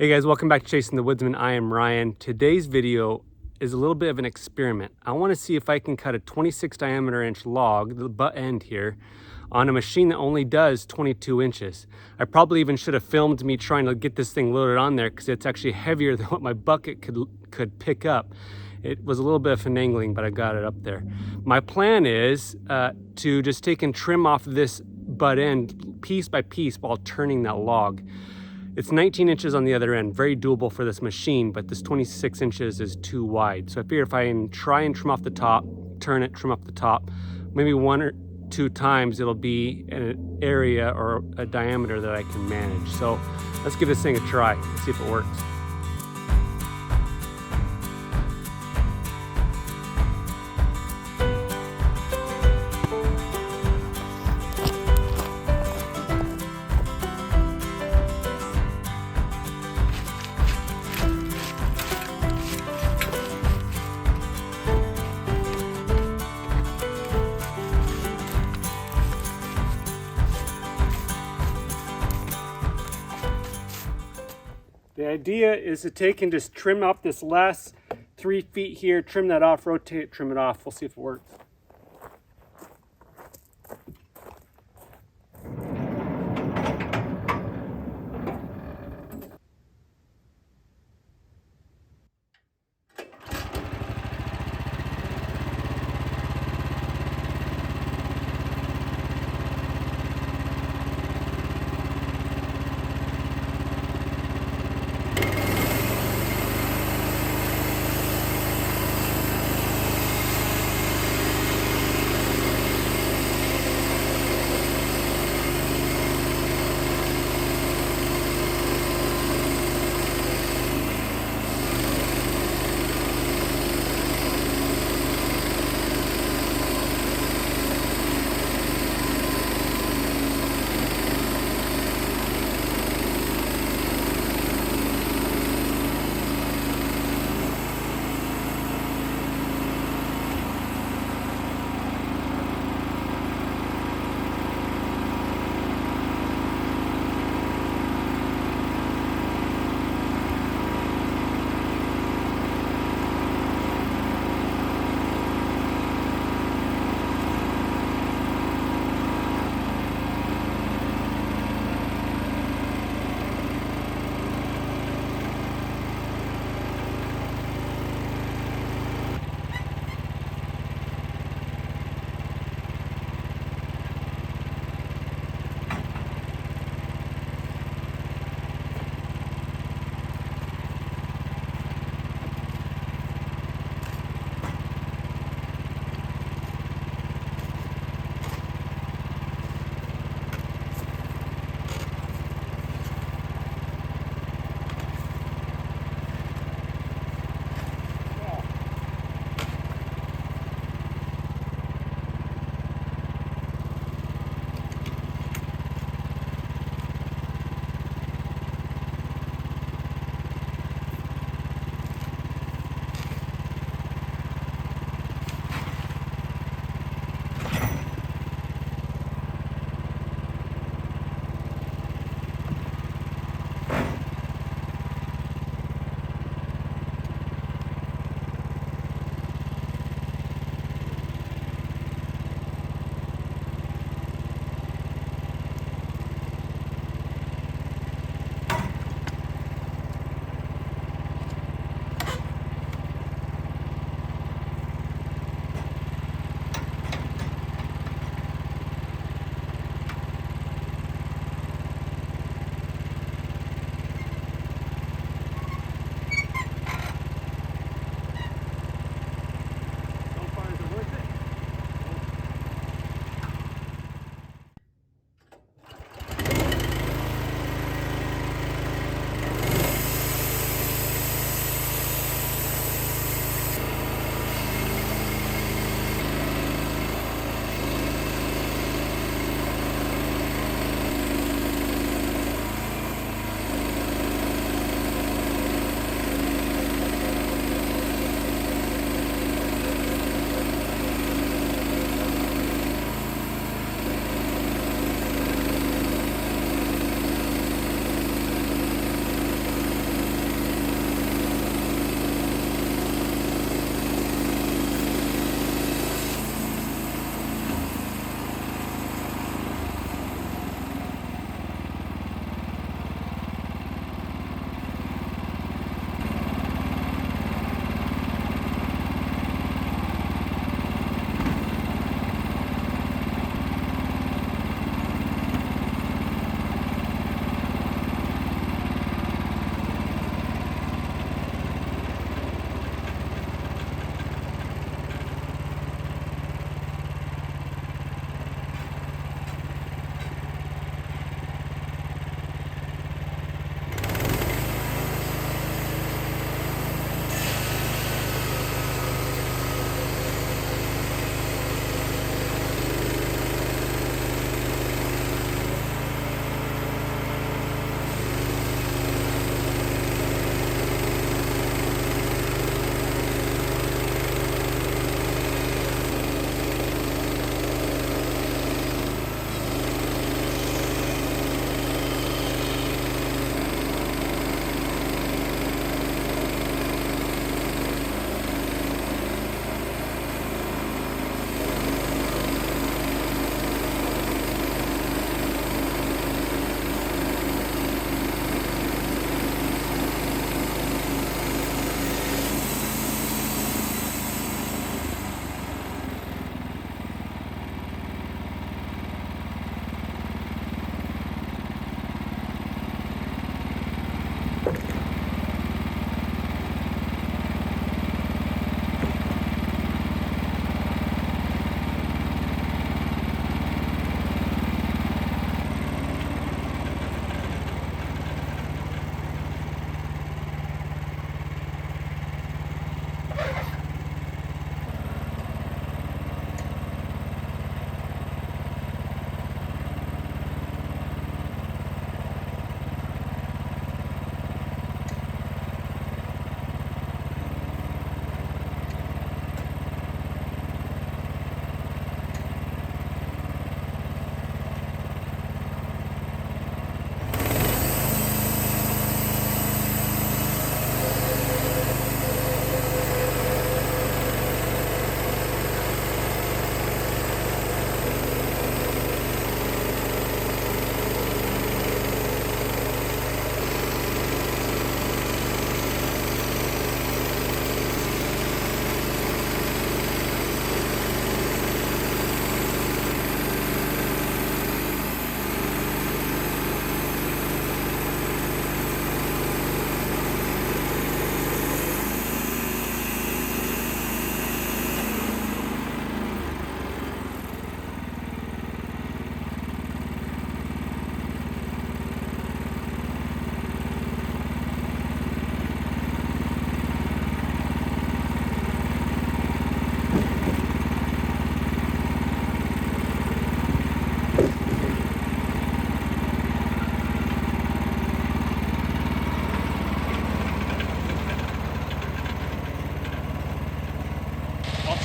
Hey guys, welcome back to Chasing the Woodsman. I am Ryan. Today's video is a little bit of an experiment. I want to see if I can cut a 26 diameter inch log, the butt end here, on a machine that only does 22 inches. I probably even should have filmed me trying to get this thing loaded on there because it's actually heavier than what my bucket could pick up. It was a little bit of finagling, but I got it up there. My plan is to just take and trim off this butt end piece by piece while turning that log. It's 19 inches on the other end, very doable for this machine, but this 26 inches is too wide. So I figure if I can try and trim off the top, turn it, trim off the top, maybe 1 or 2 times it'll be an area or a diameter that I can manage. So let's give this thing a try, see if it works. The idea is to take and just trim off this last 3 feet here, trim that off, rotate it, trim it off. We'll see if it works.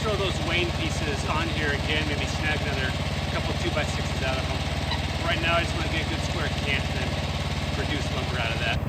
throw those Wayne pieces on here again, maybe snag another couple 2x6s out of them. Right now I just want to get a good square cant and then produce lumber out of that.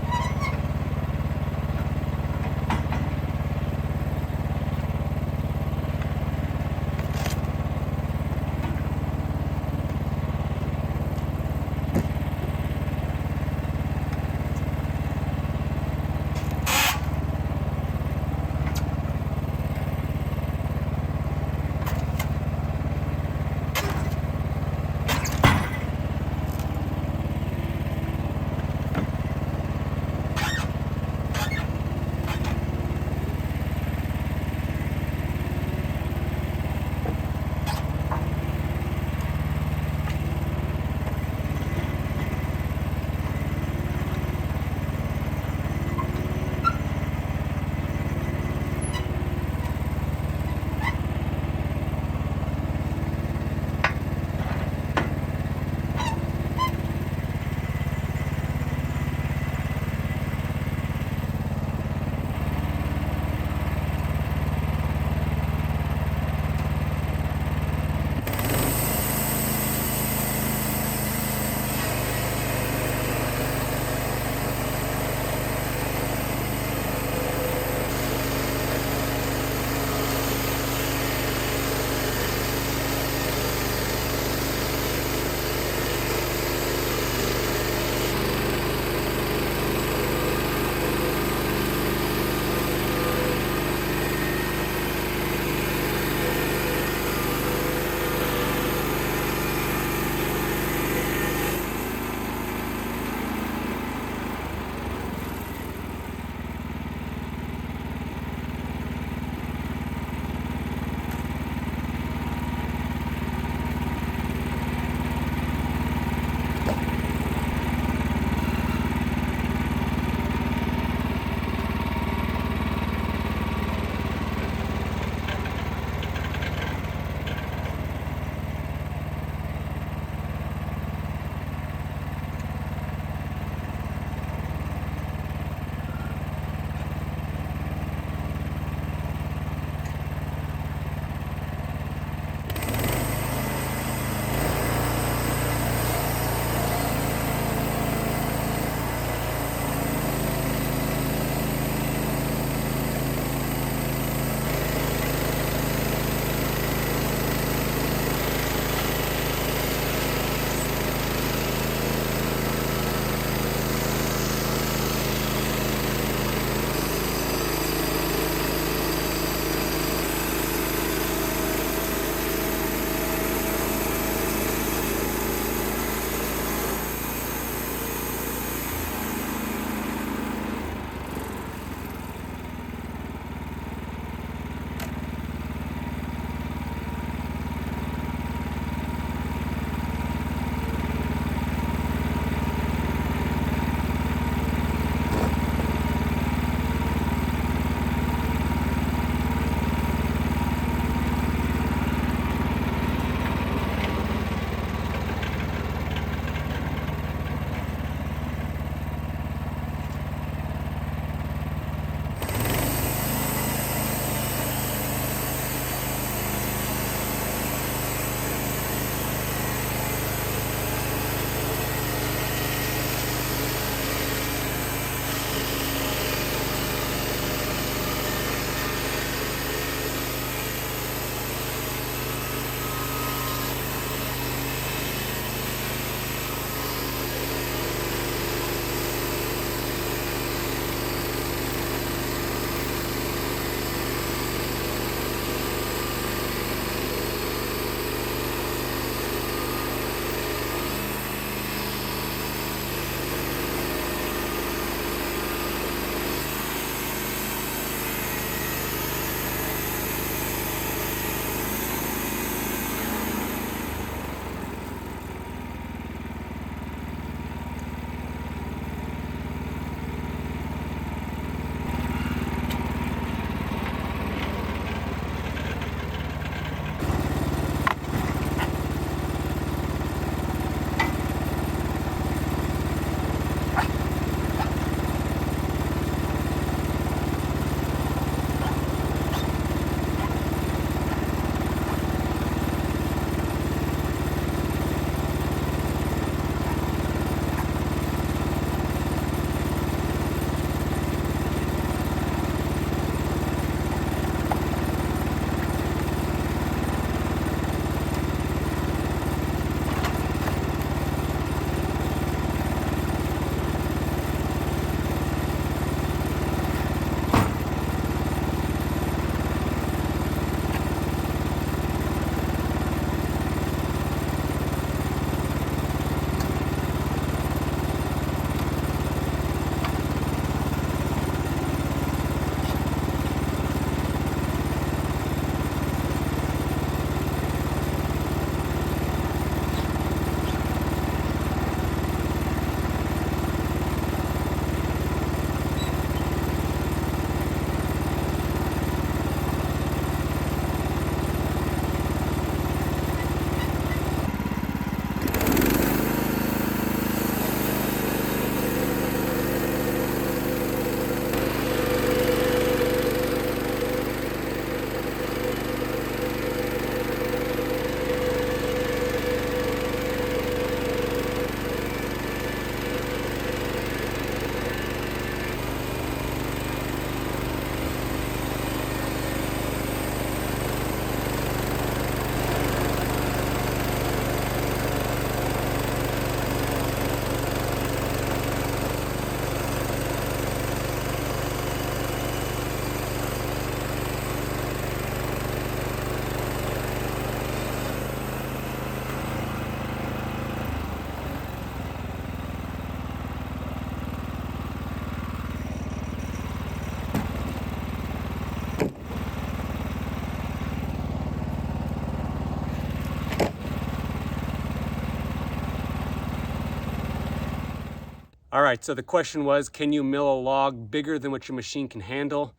All right, so the question was, can you mill a log bigger than what your machine can handle?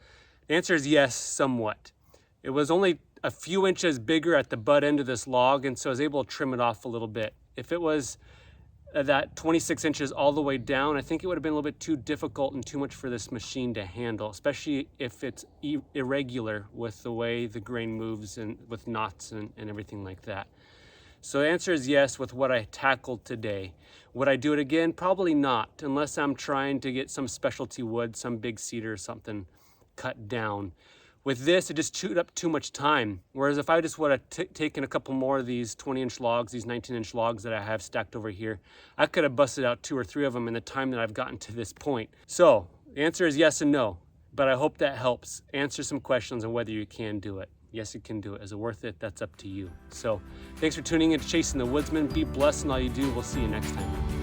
The answer is yes, somewhat. It was only a few inches bigger at the butt end of this log, and so I was able to trim it off a little bit. If it was that 26 inches all the way down, I think it would have been a little bit too difficult and too much for this machine to handle, especially if it's irregular with the way the grain moves and with knots and everything like that. So the answer is yes with what I tackled today. Would I do it again? Probably not, unless I'm trying to get some specialty wood, some big cedar or something cut down. With this, it just chewed up too much time. Whereas if I just would have taken a couple more of these 20-inch logs, these 19-inch logs that I have stacked over here, I could have busted out 2 or 3 of them in the time that I've gotten to this point. So the answer is yes and no, but I hope that helps answer some questions on whether you can do it. Yes, you can do it. Is it worth it? That's up to you. So thanks for tuning in to Chasing the Woodsman. Be blessed in all you do. We'll see you next time.